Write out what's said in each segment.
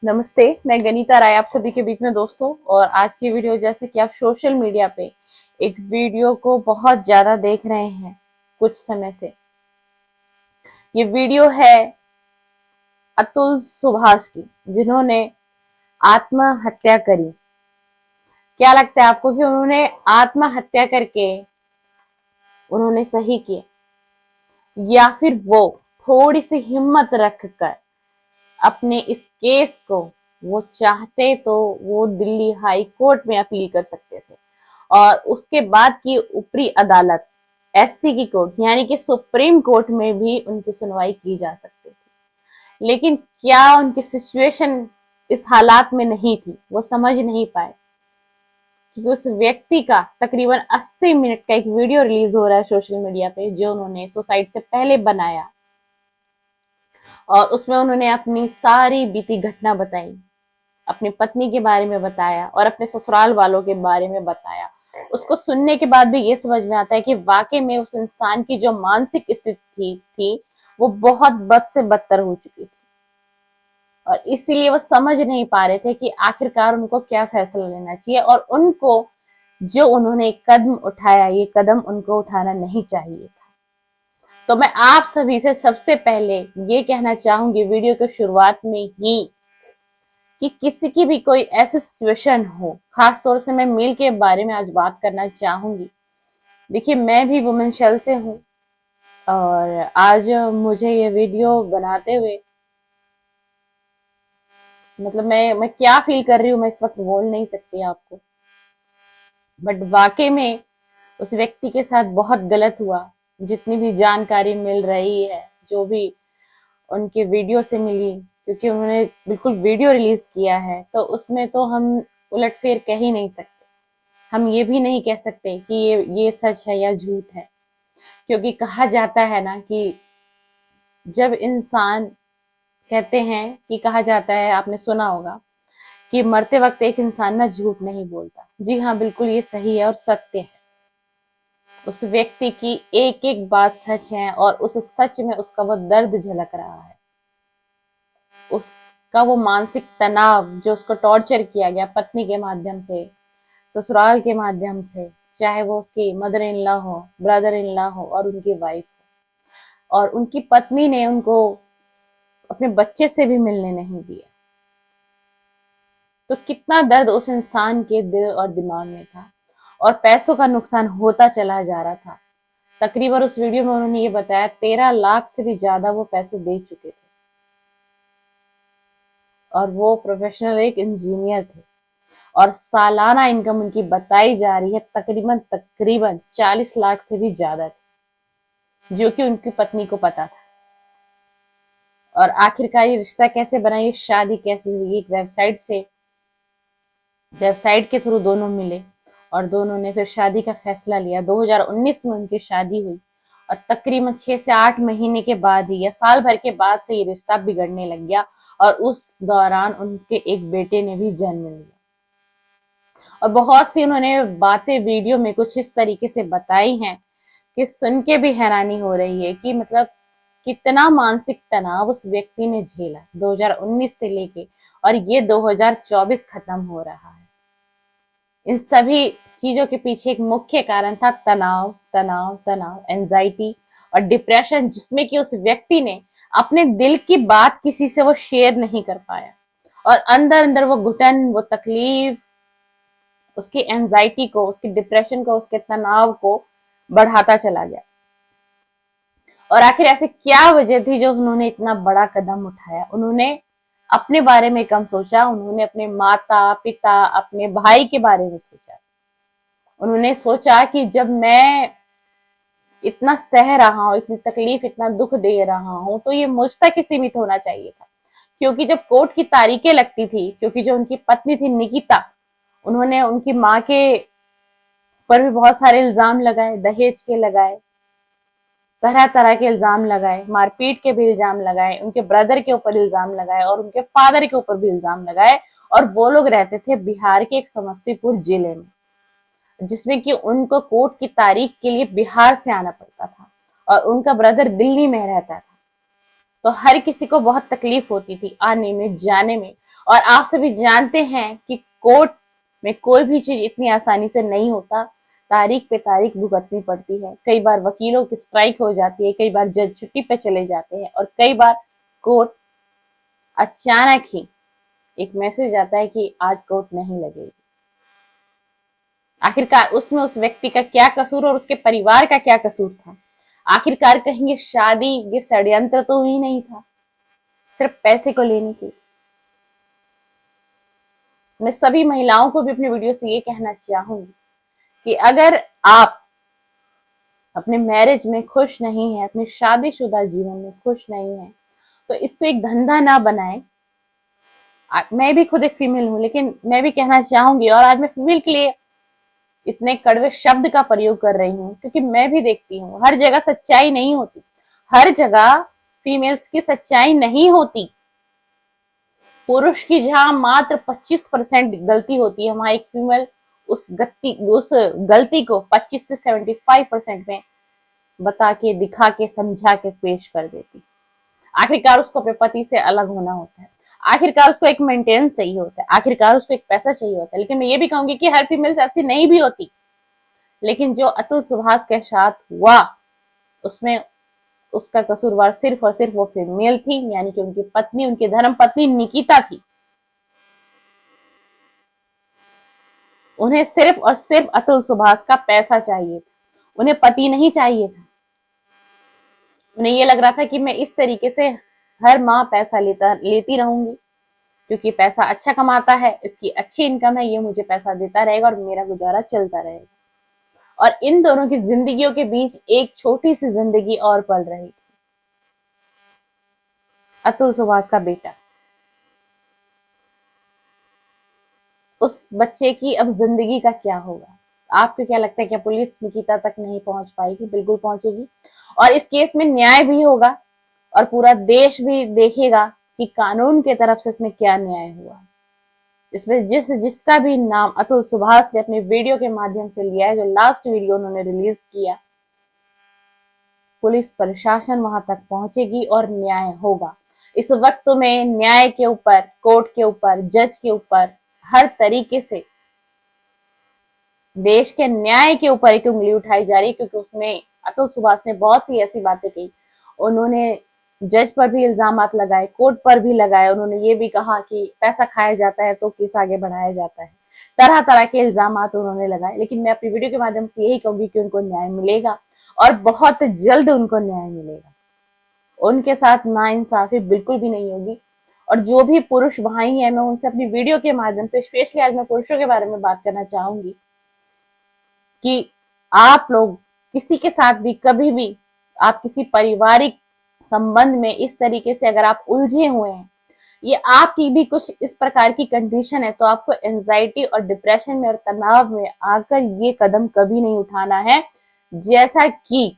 नमस्ते, मैं गनीता राय आप सभी के बीच में दोस्तों। और आज की वीडियो, जैसे कि आप सोशल मीडिया पे एक वीडियो को बहुत ज्यादा देख रहे हैं कुछ समय से। ये वीडियो है अतुल सुभाष की, जिन्होंने आत्महत्या करी। क्या लगता है आपको कि उन्होंने आत्महत्या करके उन्होंने सही किया, या फिर वो थोड़ी सी हिम्मत रखकर अपने इस केस को, वो चाहते तो वो दिल्ली हाई कोर्ट में अपील कर सकते थे और उसके बाद की ऊपरी अदालत एससी की कोर्ट यानी कि सुप्रीम कोर्ट में भी उनकी सुनवाई की जा सकती थी। लेकिन क्या उनकी सिचुएशन इस हालात में नहीं थी, वो समझ नहीं पाए। क्योंकि उस व्यक्ति का तकरीबन 80 मिनट का एक वीडियो रिलीज हो रहा है सोशल मीडिया पे, जो उन्होंने सुसाइड से पहले बनाया, और उसमें उन्होंने अपनी सारी बीती घटना बताई, अपनी पत्नी के बारे में बताया और अपने ससुराल वालों के बारे में बताया। उसको सुनने के बाद भी ये समझ में आता है कि वाकई में उस इंसान की जो मानसिक स्थिति थी वो बहुत बद से बदतर हो चुकी थी, और इसीलिए वो समझ नहीं पा रहे थे कि आखिरकार उनको क्या फैसला लेना चाहिए। और उनको जो उन्होंने एक कदम उठाया, ये कदम उनको उठाना नहीं चाहिए था। तो मैं आप सभी से सबसे पहले ये कहना चाहूंगी वीडियो की शुरुआत में ही, कि किसी की भी कोई ऐसी सिचुएशन हो, खास तौर से मैं मेल के बारे में आज बात करना चाहूंगी। देखिए, मैं भी वुमेन शेल से हूँ, और आज मुझे ये वीडियो बनाते हुए मतलब मैं क्या फील कर रही हूँ, मैं इस वक्त बोल नहीं सकती आपको। बट वाकई में उस व्यक्ति के साथ बहुत गलत हुआ। जितनी भी जानकारी मिल रही है, जो भी उनके वीडियो से मिली, क्योंकि उन्होंने बिल्कुल वीडियो रिलीज किया है, तो उसमें तो हम उलटफेर कह ही नहीं सकते। हम ये भी नहीं कह सकते कि ये सच है या झूठ है। क्योंकि कहा जाता है ना कि जब इंसान, कहते हैं कि कहा जाता है, आपने सुना होगा कि मरते वक्त एक इंसान ना झूठ नहीं बोलता। जी हाँ, बिल्कुल ये सही है और सत्य है। उस व्यक्ति की एक एक बात सच है, और उस सच में उसका वो दर्द झलक रहा है। उसका वो मानसिक तनाव, जो उसको टॉर्चर किया गया पत्नी के माध्यम से, ससुराल के माध्यम से, चाहे वो उसकी मदर इन लॉ हो, ब्रदर इन लॉ हो और उनकी वाइफ हो, और उनकी पत्नी ने उनको अपने बच्चे से भी मिलने नहीं दिया। तो कितना दर्द उस इंसान के दिल और दिमाग में था, और पैसों का नुकसान होता चला जा रहा था। तकरीबन उस वीडियो में उन्होंने ये बताया 13 लाख से भी ज्यादा वो पैसे दे चुके थे, और वो प्रोफेशनल एक इंजीनियर थे, और सालाना इनकम उनकी बताई जा रही है तकरीबन तकरीबन 40 लाख से भी ज्यादा थी, जो कि उनकी पत्नी को पता था। और आखिरकार ये रिश्ता कैसे बना, ये शादी कैसे हुई, एक वेबसाइट के थ्रू दोनों मिले, और दोनों ने फिर शादी का फैसला लिया। 2019 में उनकी शादी हुई, और तकरीबन 6 से 8 महीने के बाद ही, या साल भर के बाद से, ये रिश्ता बिगड़ने लग गया। और उस दौरान उनके एक बेटे ने भी जन्म लिया। और बहुत सी उन्होंने बातें वीडियो में कुछ इस तरीके से बताई हैं कि सुन के भी हैरानी हो रही है कि मतलब कितना मानसिक तनाव उस व्यक्ति ने झेला 2019 से लेके, और ये 2024 खत्म हो रहा है। इन सभी चीजों के पीछे एक मुख्य कारण था तनाव, तनाव, तनाव, एंजाइटी और डिप्रेशन, जिसमें कि उस व्यक्ति ने अपने दिल की बात किसी से वो शेयर नहीं कर पाया, और अंदर अंदर वो घुटन, वो तकलीफ उसकी एंजाइटी को, उसकी डिप्रेशन को, उसके तनाव को बढ़ाता चला गया। और आखिर ऐसे क्या वजह थी जो उन्होंने इतना बड़ा कदम उठाया? उन्होंने अपने बारे में कम सोचा, उन्होंने अपने माता पिता, अपने भाई के बारे में सोचा। उन्होंने सोचा कि जब मैं इतना सह रहा हूं, इतनी तकलीफ, इतना दुख दे रहा हूं, तो ये मुझ तक ही सीमित होना चाहिए था। क्योंकि जब कोर्ट की तारीखें लगती थी, क्योंकि जो उनकी पत्नी थी निकिता, उन्होंने उनकी माँ के पर भी बहुत सारे इल्जाम लगाए, दहेज के लगाए, तरह तरह के इल्जाम लगाए, मारपीट के भी इल्जाम लगाए, उनके ब्रदर के ऊपर इल्जाम लगाए, और उनके फादर के ऊपर भी इल्जाम लगाए। और वो लोग रहते थे बिहार के एक समस्तीपुर जिले में, जिसमें कि उनको कोर्ट की तारीख के लिए बिहार से आना पड़ता था, और उनका ब्रदर दिल्ली में रहता था। तो हर किसी को बहुत तकलीफ होती थी आने में जाने में। और आप सभी जानते हैं कि कोर्ट में कोई भी चीज इतनी आसानी से नहीं होता, तारीख पे तारीख भुगतनी पड़ती है। कई बार वकीलों की स्ट्राइक हो जाती है, कई बार जज छुट्टी पे चले जाते हैं, और कई बार कोर्ट अचानक ही एक मैसेज आता है कि आज कोर्ट नहीं लगेगी। आखिरकार उसमें उस व्यक्ति का क्या कसूर और उसके परिवार का क्या कसूर था? आखिरकार कहेंगे शादी ये षड्यंत्र तो ही नहीं था, सिर्फ पैसे को लेने के। मैं सभी महिलाओं को भी अपनी वीडियो से ये कहना चाहूंगी कि अगर आप अपने मैरिज में खुश नहीं है, अपने शादीशुदा जीवन में खुश नहीं है, तो इसको एक धंधा ना बनाएं। मैं भी खुद एक फीमेल हूं, लेकिन मैं भी कहना चाहूंगी, और आज मैं फीमेल के लिए इतने कड़वे शब्द का प्रयोग कर रही हूँ क्योंकि मैं भी देखती हूँ हर जगह सच्चाई नहीं होती, हर जगह फीमेल्स की सच्चाई नहीं होती। पुरुष की जहां मात्र 25% गलती होती है, वहां एक फीमेल उस गलती को 25 से 75% में बता के, दिखा के, समझा के पेश कर देती। आखिरकार उसको अपने पति से अलग होना होता है, आखिरकार उसको एक मेंटेनेंस चाहिए होता है, आखिरकार उसको एक पैसा चाहिए होता है। लेकिन मैं ये भी कहूंगी कि हर फीमेल ऐसी नहीं भी होती, लेकिन जो अतुल सुभाष के साथ हुआ उसमें उसका कसूरवार सिर्फ और सिर्फ वो फीमेल थी, यानी कि उनकी पत्नी, उनकी धर्म पत्नी निकिता थी। उन्हें सिर्फ और सिर्फ अतुल सुभाष का पैसा चाहिए था, उन्हें पति नहीं चाहिए था। उन्हें ये लग रहा था कि मैं इस तरीके से हर माह पैसा लेती रहूंगी क्योंकि पैसा अच्छा कमाता है, इसकी अच्छी इनकम है, ये मुझे पैसा देता रहेगा और मेरा गुजारा चलता रहेगा। और इन दोनों की जिंदगियों के बीच एक छोटी सी जिंदगी और पल रही थी, अतुल सुभाष का बेटा। उस बच्चे की अब जिंदगी का क्या होगा? आपको क्या लगता है, क्या पुलिस निकिता तक नहीं पहुंच पाएगी? बिल्कुल पहुंचेगी, और इस केस में न्याय भी होगा और पूरा देश भी देखेगा कि कानून की तरफ से इसमें क्या न्याय हुआ। इसमें जिसका भी नाम अतुल सुभाष ने अपने वीडियो के माध्यम से लिया है, जो लास्ट वीडियो उन्होंने रिलीज किया, पुलिस प्रशासन वहां तक पहुंचेगी और न्याय होगा। इस वक्त में न्याय के ऊपर, कोर्ट के ऊपर, जज के ऊपर, हर तरीके से देश के न्याय के ऊपर एक उंगली उठाई जा रही है, क्योंकि उसमें अतुल सुभाष ने बहुत सी ऐसी बातें की। उन्होंने जज पर भी इल्जामात लगाए, कोर्ट पर भी लगाए। उन्होंने ये भी कहा कि पैसा खाया जाता है तो केस आगे बढ़ाया जाता है, तरह तरह के इल्जामात उन्होंने लगाए। लेकिन मैं अपनी वीडियो के माध्यम से यही कहूंगी कि उनको न्याय मिलेगा और बहुत जल्द उनको न्याय मिलेगा। उनके साथ नाइंसाफी बिल्कुल भी नहीं होगी। और जो भी पुरुष भाई है, मैं उनसे अपनी वीडियो के माध्यम से, स्पेशली आज मैं पुरुषों के बारे में बात करना चाहूंगी कि आप लोग किसी के साथ भी कभी भी, आप किसी पारिवारिक संबंध में इस तरीके से अगर आप उलझे हुए हैं, ये आपकी भी कुछ इस प्रकार की कंडीशन है, तो आपको एंजाइटी और डिप्रेशन में और तनाव में आकर ये कदम कभी नहीं उठाना है जैसा कि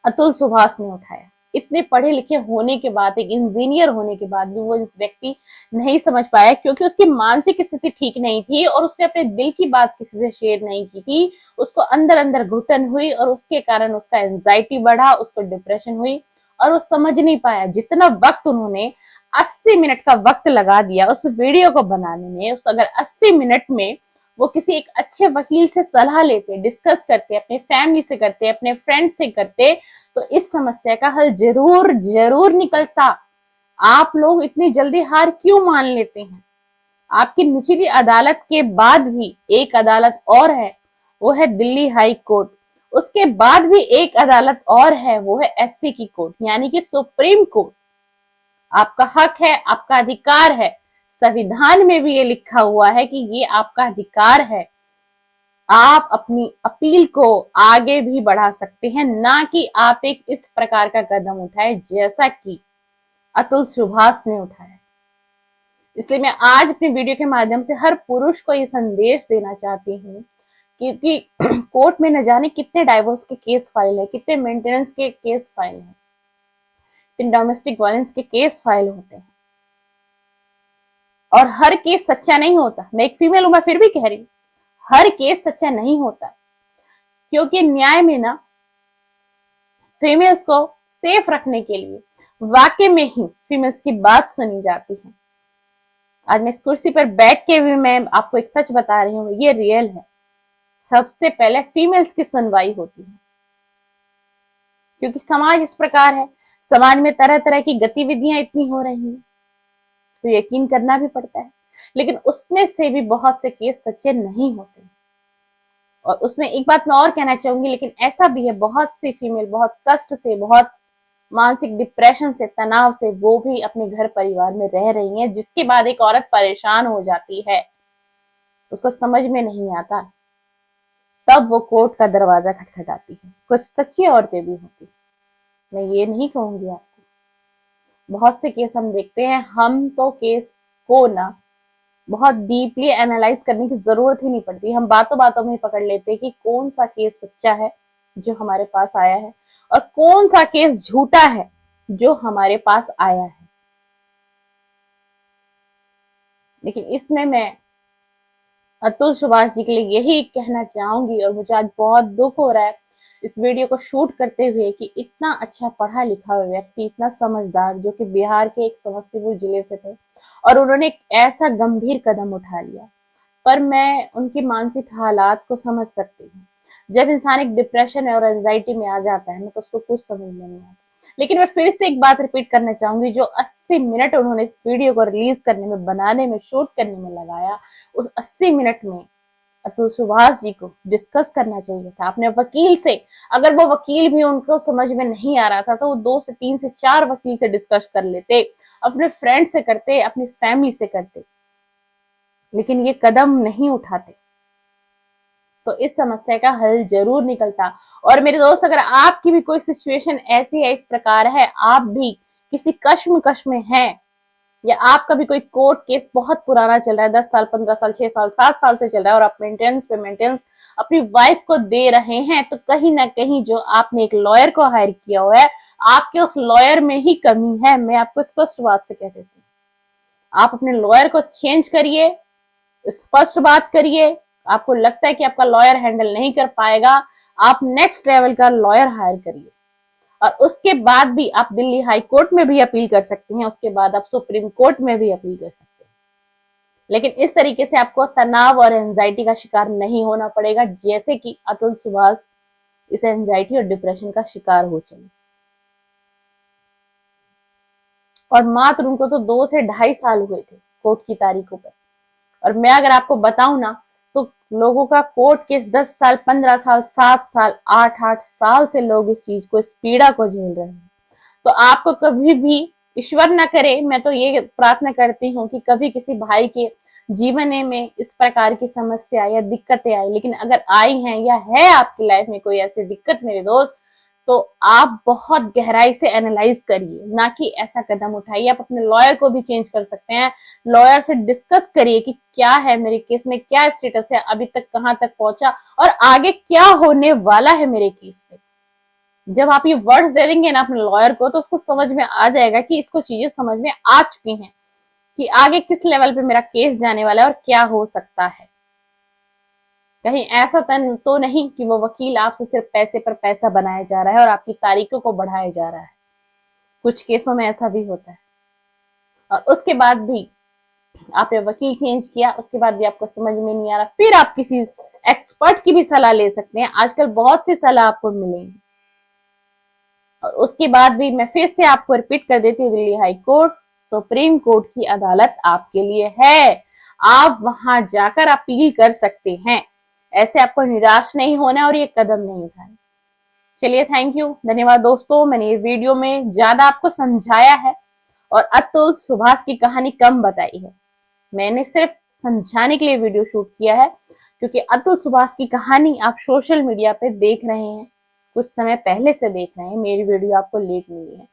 अतुल सुभाष ने उठाया। इतने पढ़े लिखे होने के बाद, एक इंजीनियर होने के बाद भी वो इस व्यक्ति नहीं समझ पाया, क्योंकि उसकी मानसिक स्थिति ठीक नहीं थी और उसने अपने दिल की बात किसी से शेयर नहीं की थी। उसको अंदर अंदर घुटन हुई और उसके कारण उसका एंजाइटी बढ़ा, उसको डिप्रेशन हुई और वो समझ नहीं पाया। जितना वक्त उन्होंने 80 मिनट का वक्त लगा दिया उस वीडियो को बनाने में, उस अगर 80 मिनट में वो किसी एक अच्छे वकील से सलाह लेते, डिस्कस करते, अपने फैमिली से करते, अपने फ्रेंड से करते, तो इस समस्या का हल जरूर जरूर निकलता। आप लोग इतनी जल्दी हार क्यों मान लेते हैं? आपकी निचली अदालत के बाद भी एक अदालत और है, वो है दिल्ली हाई कोर्ट। उसके बाद भी एक अदालत और है, वो है एससी की कोर्ट, यानी कि सुप्रीम कोर्ट। आपका हक है, आपका अधिकार है, संविधान में भी ये लिखा हुआ है कि ये आपका अधिकार है। आप अपनी अपील को आगे भी बढ़ा सकते हैं, ना कि आप एक इस प्रकार का कदम उठाए जैसा कि अतुल सुभाष ने उठाया। इसलिए मैं आज अपनी वीडियो के माध्यम से हर पुरुष को ये संदेश देना चाहती हूँ, क्योंकि कोर्ट में न जाने कितने डाइवोर्स के केस फाइल है, कितने मेंटेनेंस के केस फाइल है, कितने डोमेस्टिक वायलेंस के केस फाइल होते हैं, और हर केस सच्चा नहीं होता। मैं एक फीमेल हूं, मैं फिर भी कह रही हूं, हर केस सच्चा नहीं होता, क्योंकि न्याय में ना फीमेल्स को सेफ रखने के लिए, वाकई में ही फीमेल्स की बात सुनी जाती है। आज मैं इस कुर्सी पर बैठ के भी मैं आपको एक सच बता रही हूँ, ये रियल है। सबसे पहले फीमेल्स की सुनवाई होती है, क्योंकि समाज इस प्रकार है, समाज में तरह तरह की गतिविधियां इतनी हो रही हैं, तो यकीन करना भी पड़ता है। लेकिन उसमें से भी बहुत से केस सच्चे नहीं होते। और उसमें एक बात मैं और कहना चाहूंगी, लेकिन ऐसा भी है, बहुत सी फीमेल बहुत कष्ट से, बहुत मानसिक डिप्रेशन से, तनाव से वो भी अपने घर परिवार में रह रही हैं, जिसके बाद एक औरत परेशान हो जाती है, उसको समझ में नहीं आता, तब वो कोर्ट का दरवाजा खटखटाती है। कुछ सच्ची औरतें भी होती, मैं ये नहीं कहूंगी आपको। बहुत से केस हम देखते हैं, हम तो केस को ना बहुत डीपली एनालाइज करने की जरूरत ही नहीं पड़ती, हम बातों बातों में पकड़ लेते हैं कि कौन सा केस सच्चा है जो हमारे पास आया है और कौन सा केस झूठा है जो हमारे पास आया है। लेकिन इसमें मैं अतुल सुभाष जी के लिए यही कहना चाहूंगी, और मुझे आज बहुत दुख हो रहा है इस वीडियो को शूट करते हुए, कि इतना अच्छा पढ़ा लिखा हुआ व्यक्ति, इतना समझदार, जो कि बिहार के एक समस्तीपुर जिले से थे, और उन्होंने एक ऐसा गंभीर कदम उठा लिया। पर मैं उनकी मानसिक हालात को समझ सकती हूँ। जब इंसान एक डिप्रेशन और एंजाइटी में आ जाता है ना, तो उसको कुछ समझ में नहीं आता। लेकिन मैं फिर से एक बात रिपीट करना चाहूंगी, जो 80 मिनट उन्होंने इस वीडियो को रिलीज करने में, बनाने में, शूट करने में लगाया, उस 80 मिनट में अतुल सुभाष जी को डिस्कस करना चाहिए था अपने वकील से। अगर वो वकील भी उनको समझ में नहीं आ रहा था, तो वो 2 से 3 से 4 वकील से डिस्कस कर लेते, अपने फ्रेंड से करते, अपनी फैमिली से करते, लेकिन ये कदम नहीं उठाते तो इस समस्या का हल जरूर निकलता। और मेरे दोस्त, अगर आपकी भी कोई सिचुएशन ऐसी है, इस प्रकार है, आप भी किसी कश्मकश में हैं, या आपका भी कोई कोर्ट केस बहुत पुराना चल रहा है, 10 साल, 15 साल, 6 साल, 7 साल से चल रहा है, और आप मेंटेनेंस पे मेंटेनेंस अपनी वाइफ को दे रहे हैं, तो कहीं ना कहीं जो आपने एक लॉयर को हायर किया हुआ है, आपके उस लॉयर में ही कमी है। मैं आपको स्पष्ट बात से कह देती हूँ, आप अपने लॉयर को चेंज करिए, स्पष्ट बात करिए। आपको लगता है कि आपका लॉयर हैंडल नहीं कर पाएगा, आप नेक्स्ट लेवल का लॉयर हायर करिए, और उसके बाद भी आप दिल्ली हाई कोर्ट में भी अपील कर सकती हैं, उसके बाद आप सुप्रीम कोर्ट में भी अपील कर सकते हैं। लेकिन इस तरीके से आपको तनाव और एंजाइटी का शिकार नहीं होना पड़ेगा, जैसे कि अतुल सुभाष इस एंजाइटी और डिप्रेशन का शिकार हो चले। और मात्र उनको तो 2 से 2.5 साल हुए थे कोर्ट की तारीखों पर, और मैं अगर आपको बताऊं ना, तो लोगों का कोर्ट केस 10 साल, 15 साल, 7 साल, 8 साल से लोग इस चीज को, इस पीड़ा को झेल रहे हैं। तो आपको कभी भी, ईश्वर ना करे, मैं तो ये प्रार्थना करती हूँ कि कभी किसी भाई के जीवन में इस प्रकार की समस्या या दिक्कतें आई, लेकिन अगर आई हैं या है आपकी लाइफ में कोई ऐसी दिक्कत मेरे दोस्त, तो आप बहुत गहराई से एनालाइज करिए, ना कि ऐसा कदम उठाइए। आप अपने लॉयर को भी चेंज कर सकते हैं, लॉयर से डिस्कस करिए कि क्या है मेरे केस में, क्या स्टेटस है, अभी तक कहां तक पहुंचा, और आगे क्या होने वाला है मेरे केस में। जब आप ये वर्ड्स दे देंगे ना अपने लॉयर को, तो उसको समझ में आ जाएगा कि इसको चीजें समझ में आ चुकी हैं कि आगे किस लेवल पे मेरा केस जाने वाला है और क्या हो सकता है। कहीं ऐसा तो नहीं कि वो वकील आपसे सिर्फ पैसे पर पैसा बनाया जा रहा है और आपकी तारीखों को बढ़ाया जा रहा है। कुछ केसों में ऐसा भी होता है, और उसके बाद भी आपने वकील चेंज किया, उसके बाद भी आपको समझ में नहीं आ रहा, फिर आप किसी एक्सपर्ट की भी सलाह ले सकते हैं। आजकल बहुत सी सलाह आपको मिलेंगी। और उसके बाद भी मैं फिर से आपको रिपीट कर देती हूँ, Delhi high court, supreme court की अदालत आपके लिए है। आप वहां जाकर अपील कर सकते हैं। ऐसे आपको निराश नहीं होना और ये कदम नहीं उठाना। चलिए, थैंक यू, धन्यवाद दोस्तों। मैंने ये वीडियो में ज्यादा आपको समझाया है और अतुल सुभाष की कहानी कम बताई है। मैंने सिर्फ समझाने के लिए वीडियो शूट किया है, क्योंकि अतुल सुभाष की कहानी आप सोशल मीडिया पे देख रहे हैं, कुछ समय पहले से देख रहे हैं, मेरी वीडियो आपको लेट मिली है।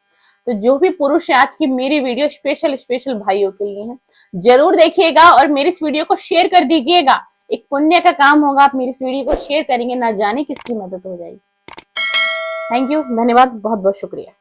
तो जो भी पुरुष है, आज की मेरी वीडियो स्पेशल भाइयों के लिए है, जरूर देखिएगा और मेरी इस वीडियो को शेयर कर दीजिएगा। एक पुण्य का काम होगा, आप मेरी इस वीडियो को शेयर करेंगे, ना जाने किसकी मदद हो जाएगी। थैंक यू, धन्यवाद, बहुत बहुत शुक्रिया।